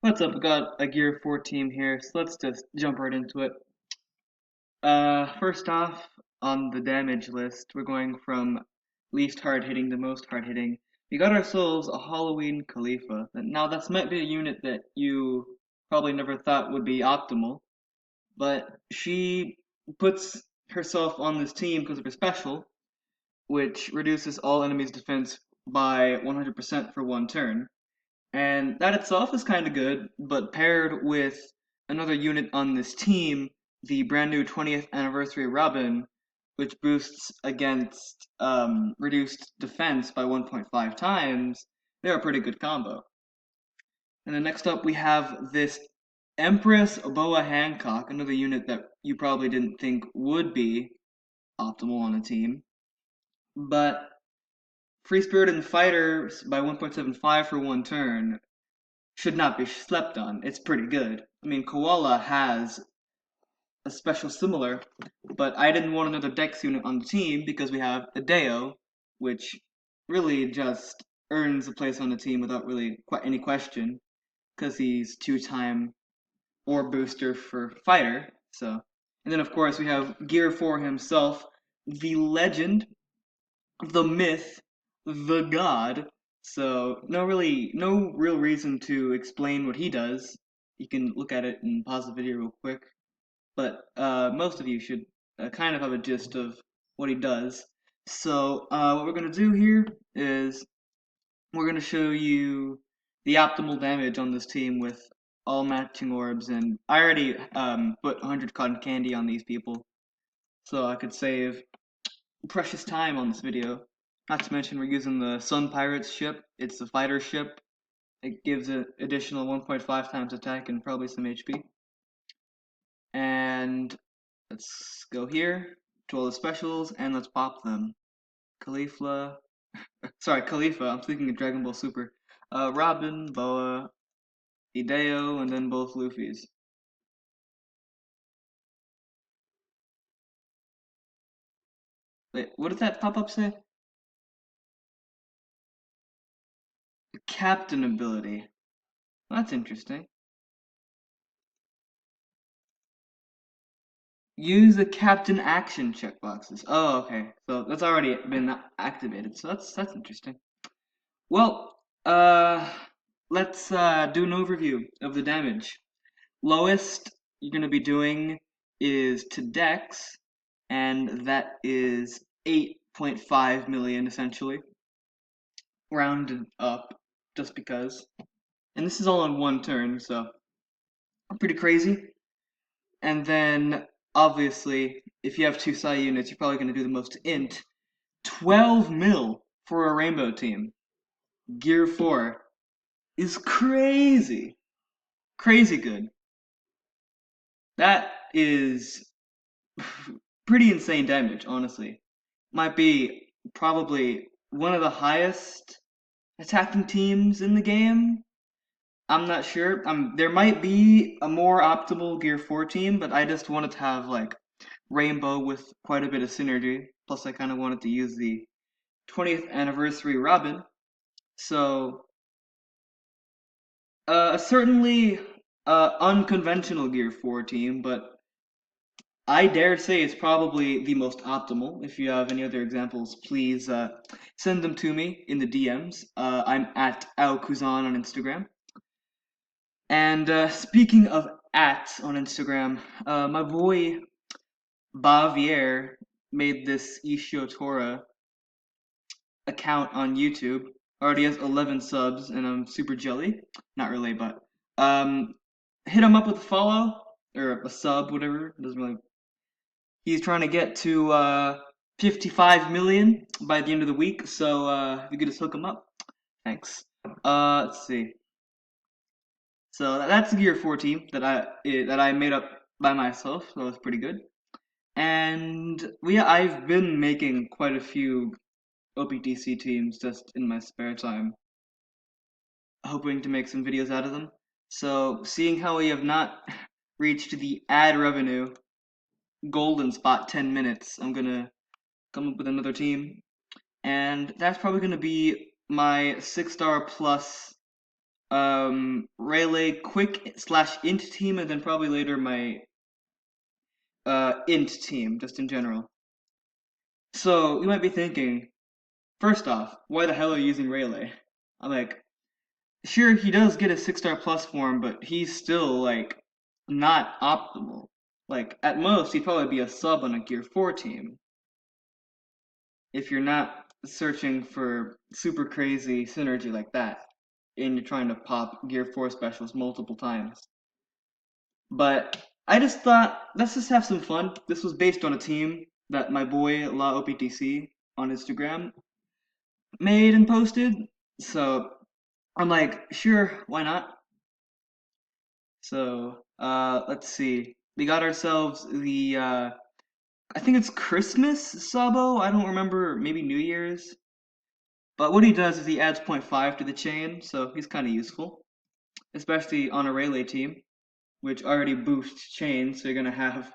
What's up? We got a Gear 4 team here, so let's just jump right into it. First off, on the damage list, we're going from least hard hitting to most hard hitting. We got ourselves a Halloween Khalifa. Now, this might be a unit that you probably never thought would be optimal, but she puts herself on this team because of her special, which reduces all enemies' defense by 100% for one turn. And that itself is kind of good, but paired with another unit on this team, the brand new 20th anniversary Robin, which boosts against reduced defense by 1.5 times, they're a pretty good combo. And then next up we have this Empress Boa Hancock, another unit that you probably didn't think would be optimal on a team. But Free Spirit and Fighters by 1.75 for one turn should not be slept on. It's pretty good. I mean, Koala has a special similar, but I didn't want another Dex unit on the team because we have Adeo, which really just earns a place on the team without really any question, because he's 2-time Orb Booster for Fighter. So, and then of course we have Gear 4 himself, the legend, the myth, the god. So no real reason to explain what he does. You can look at it and pause the video real quick. But most of you should kind of have a gist of what he does. So what we're gonna do here is we're gonna show you the optimal damage on this team with all matching orbs, and I already put 100 cotton candy on these people, so I could save precious time on this video. Not to mention we're using the Sun Pirates ship. It's a fighter ship. It gives an additional 1.5 times attack and probably some HP. And let's go here to all the specials and let's pop them. Khalifa, I'm thinking of Dragon Ball Super. Robin, Boa, Hideo, and then both Luffy's. Wait, what did that pop-up say? Captain ability. Well, that's interesting. Use the captain action checkboxes. Oh, okay. So that's already been activated. So that's interesting. Well, let's do an overview of the damage. Lowest you're gonna be doing is to Dex, and that is 8.5 million essentially, rounded up, just because. And this is all on one turn, so pretty crazy. And then, obviously, if you have two psi units, you're probably going to do the most int. 12 mil for a rainbow team. Gear 4 is crazy. Crazy good. That is pretty insane damage, honestly. Might be probably one of the highest attacking teams in the game. I'm not sure. There might be a more optimal Gear 4 team, but I just wanted to have like Rainbow with quite a bit of synergy. Plus, I kind of wanted to use the 20th anniversary Robin. So, certainly unconventional Gear 4 team, but I dare say it's probably the most optimal. If you have any other examples, please send them to me in the DMs. I'm at Aokuzan on Instagram. And speaking of at on Instagram, my boy Bavier made this Isshotora account on YouTube. Already has 11 subs, and I'm super jelly. Not really, but hit him up with a follow or a sub, whatever. Doesn't really. He's trying to get to 55 million by the end of the week, so if you could just hook him up, thanks. Let's see. So that's the Gear 4 team that I made up by myself. So that was pretty good. And I've been making quite a few OPTC teams just in my spare time, hoping to make some videos out of them. So seeing how we have not reached the ad revenue golden spot 10 minutes, I'm gonna come up with another team, and that's probably gonna be my 6-star plus Rayleigh quick slash int team, and then probably later my int team, just in general. So you might be thinking, first off, why the hell are you using Rayleigh? I'm like, sure, he does get a 6-star plus form, but he's still like not optimal. Like at most, he'd probably be a sub on a Gear 4 team if you're not searching for super crazy synergy like that, and you're trying to pop Gear 4 specials multiple times. But I just thought, let's just have some fun. This was based on a team that my boy La OPTC on Instagram made and posted. So I'm like, sure, why not? So let's see. We got ourselves the I think it's Christmas Sabo. I don't remember. Maybe New Year's. But what he does is he adds zero point 0.5 to the chain, so he's kind of useful, especially on a Rayleigh team, which already boosts chain, so you're gonna have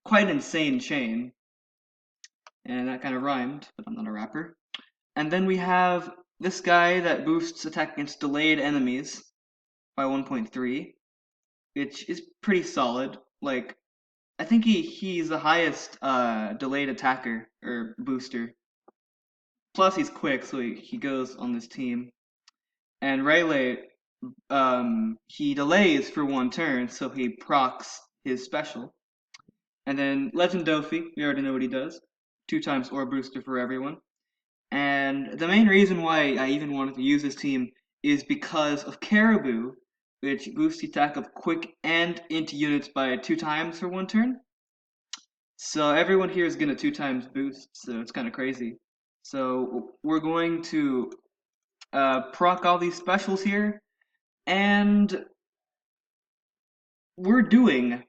quite an insane chain. And that kind of rhymed, but I'm not a rapper. And then we have this guy that boosts attack against delayed enemies by 1.3, which is pretty solid. Like, I think he's the highest delayed attacker or booster. Plus he's quick, so he goes on this team. And Rayleigh, he delays for 1 turn, so he procs his special. And then Legend Dofi, we already know what he does. 2 times Orb Booster for everyone. And the main reason why I even wanted to use this team is because of Caribou, which boosts the attack of quick and int units by 2 times for 1 turn. So everyone here is gonna 2 times boost, so it's kind of crazy. So we're going to proc all these specials here, and we're doing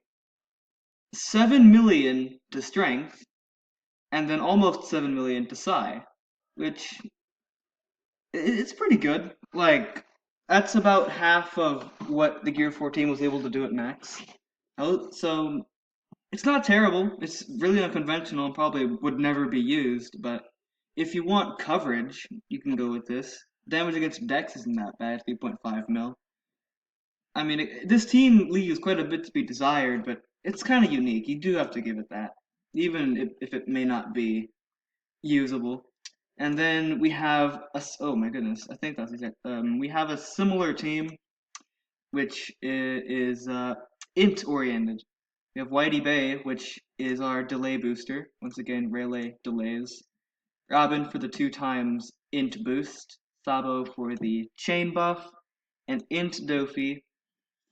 7 million to strength, and then almost 7 million to psi, which it's pretty good. Like that's about half of what the Gear 14 was able to do at max. So it's not terrible. It's really unconventional and probably would never be used, but if you want coverage, you can go with this. Damage against Dex isn't that bad, 3.5 mil. I mean, this team leaves quite a bit to be desired, but it's kind of unique. You do have to give it that, even if it may not be usable. And then we have oh my goodness, I think that's exact. We have a similar team, which is int oriented. We have Whitey Bay, which is our delay booster. Once again, Rayleigh delays. Robin for the 2 times int boost. Sabo for the chain buff. And int Dofi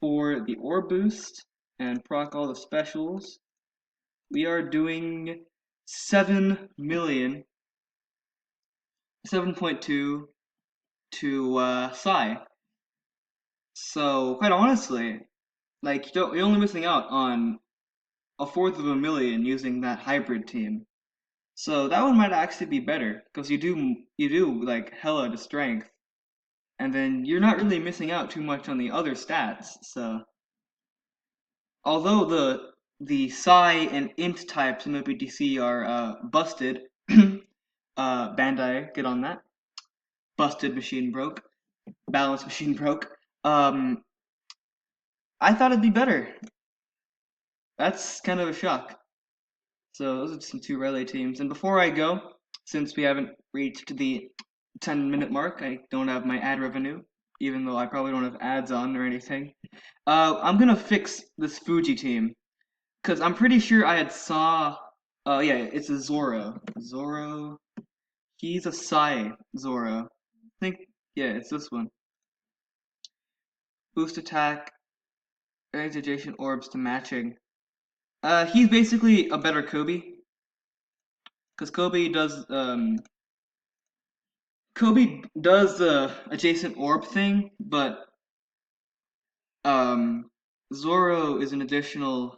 for the orb boost. And proc all the specials. We are doing 7 million, 7.2 to Psi. So, quite honestly, like you're only missing out on a fourth of a million using that hybrid team. So that one might actually be better because you do like hella to strength, and then you're not really missing out too much on the other stats. So although the psi and int types in OPTC are busted, Bandai get on that. Busted machine broke, balance machine broke. I thought it'd be better. That's kind of a shock. So those are some 2 Rayleigh teams. And before I go, since we haven't reached the 10-minute mark, I don't have my ad revenue, even though I probably don't have ads on or anything. I'm gonna fix this Fuji team because I'm pretty sure I had saw. Oh yeah, it's a Zoro. Zoro. He's a Sai Zoro. I think yeah, it's this one. Boost attack, adds adjacent orbs to matching. He's basically a better Kobe because Kobe does the adjacent orb thing, but um, Zoro is an additional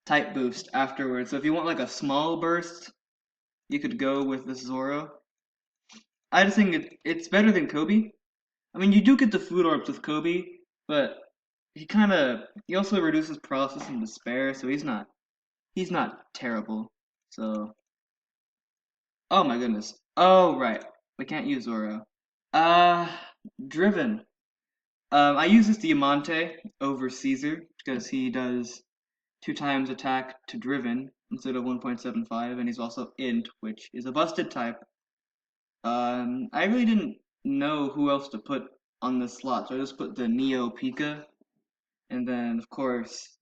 type boost afterwards. So if you want like a small burst, you could go with this Zoro. I just think it's better than Kobe. I mean, you do get the food orbs with Kobe, but he also reduces paralysis and despair, so he's not terrible. So Oh my goodness. Oh right, we can't use Zoro. Uh, Driven. I use this Diamante over Caesar because he does 2 times attack to Driven instead of 1.75, and he's also Int, which is a busted type. I really didn't know who else to put on this slot, so I just put the Neo Pika, and then of course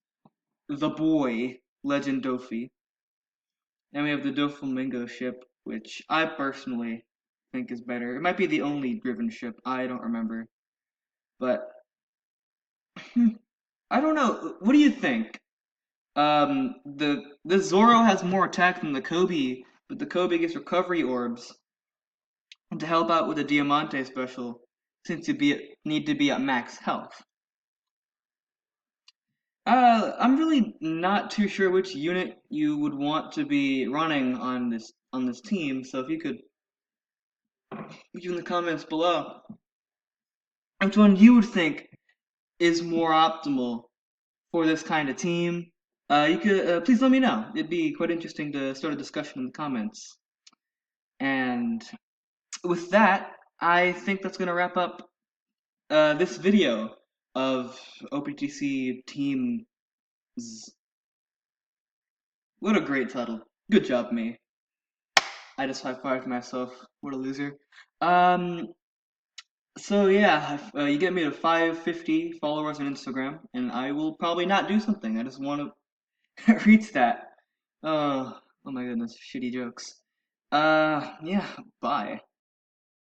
the boy Legend Dofi, and we have the Doflamingo ship, which I personally think is better. It might be the only Driven ship. I don't remember, but I don't know. What do you think? The Zoro has more attack than the Kobe, but the Kobe gets recovery orbs and to help out with the Diamante special, since need to be at max health. I'm really not too sure which unit you would want to be running on this team. So if you could leave in the comments below which one you would think is more optimal for this kind of team. You could please let me know. It'd be quite interesting to start a discussion in the comments. And with that, I think that's going to wrap up this video of OPTC Team. What a great title. Good job, me. I just high-fived myself. What a loser. Um, so yeah, you get me to 550 followers on Instagram, and I will probably not do something. I just want to reach that. Oh my goodness, shitty jokes. Yeah, bye.